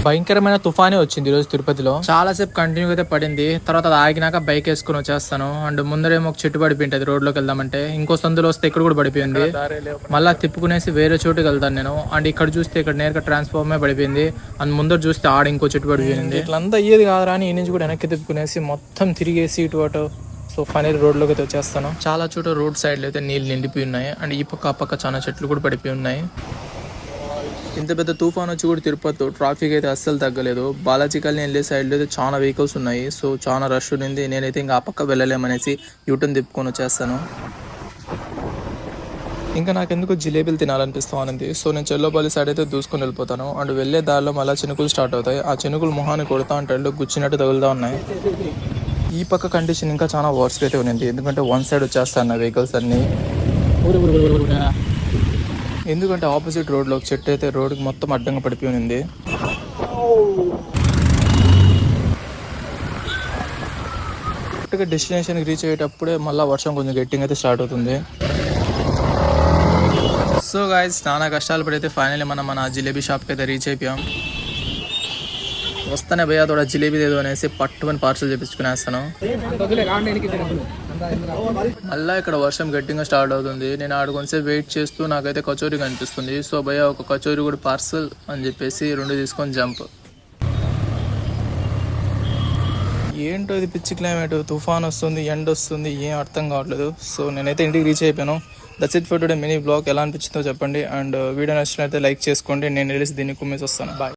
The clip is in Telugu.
భయంకరమైన తుఫానే వచ్చింది ఈరోజు తిరుపతిలో. చాలా సేపు కంటిన్యూ అయితే పడింది. తర్వాత అది ఆగినాక బైక్ వేసుకుని వచ్చేస్తాను. అండ్ ముందరేమో ఒక చెట్టు పడిపోయింది రోడ్లోకి వెళ్దామంటే. ఇంకో సందులో వస్తే ఇక్కడ కూడా పడిపోయింది. మళ్ళీ తిప్పుకునేసి వేరే చోటుకి వెళ్తాను నేను. అండ్ ఇక్కడ చూస్తే ఇక్కడ నేరుగా ట్రాన్స్ఫార్మే పడిపోయింది. అండ్ ముందర చూస్తే ఆడ ఇంకో చెట్టు పడిపోయింది. ఇట్లంతా అయ్యేది కాదురా అని ఈ నుంచి కూడా వెనక్కి తిప్పుకునేసి మొత్తం తిరిగేసి ఇటు అటు. సో ఫైనల్ రోడ్లోకి అయితే వచ్చేస్తాను. చాలా చోట రోడ్ సైడ్లో అయితే నీళ్ళు నిండిపోయి ఉన్నాయి. అండ్ ఈ పక్క ఆ పక్క చాలా చెట్లు కూడా పడిపోయి ఉన్నాయి. ఇంత పెద్ద తుఫాన్ వచ్చి కూడా తిరుపతిలో ట్రాఫిక్ అయితే అస్సలు తగ్గలేదు. బాలాజీ కాలనీ వెళ్ళే సైడ్లో అయితే చాలా వెహికల్స్ ఉన్నాయి. సో చాలా రష్ ఉంది. నేనైతే ఇంకా ఆ పక్క వెళ్ళలేమనేసి యూటర్న్ తిప్పుకొని వచ్చేస్తాను. ఇంకా నాకెందుకు జిలేబీలు తినాలనిపిస్తూ ఉంది. సో నేను చెల్లోపల్లి సైడ్ అయితే దూసుకొని వెళ్ళిపోతాను. అండ్ వెళ్ళే దారిలో మళ్ళీ చినుకులు స్టార్ట్ అవుతాయి. ఆ చినుకులు మొహాన్ని కొడతా అంటే గుచ్చినట్టు తగులుతూ ఉన్నాయి. ఈ పక్క కండిషన్ ఇంకా చాలా వర్స్ట్ అయితే ఉంది. ఎందుకంటే వన్ సైడ్ వచ్చేస్తాను నా వెహికల్స్ అన్నీ. ఎందుకంటే ఆపోజిట్ రోడ్లో ఒక చెట్టు అయితే రోడ్కి మొత్తం అడ్డంగా పడిపోయి ఉంది. కరెక్ట్గా డెస్టినేషన్కి రీచ్ అయ్యేటప్పుడే మళ్ళీ వర్షం కొంచెం గట్టిగా అయితే స్టార్ట్ అవుతుంది. సో గాయ్స్, నానా కష్టాలు పడితే ఫైనల్లీ మనం మన జిలేబీ షాప్కి అయితే రీచ్ అయిపోయాం. వస్తానే భయ్యా తోడ జిలేబీ ఏదో అనేసి పట్టుమని పార్సల్ చేపించుకునేస్తాను. మళ్ళీ ఇక్కడ వర్షం గట్టిగా స్టార్ట్ అవుతుంది. నేను ఆడ కొంచెంసేపు వెయిట్ చేస్తూ నాకైతే కచోరీ కనిపిస్తుంది. సో భయ్యా ఒక కచోరీ కూడా పార్సల్ అని చెప్పేసి 2 తీసుకొని జంప్. ఏంటో ఇది పిచ్చి క్లైమేట్, తుఫాన్ వస్తుంది, ఎండ్ వస్తుంది, ఏం అర్థం కావట్లేదు. సో నేనైతే ఇంటికి రీచ్ అయిపోయాను. That's it for today mini blog. ఎలా అనిపించిందో చెప్పండి. అండ్ వీడియో నచ్చినట్లయితే లైక్ చేసుకోండి. నేను వెళ్ళేసి దీన్ని కుమ్మేసి వస్తాను. బాయ్.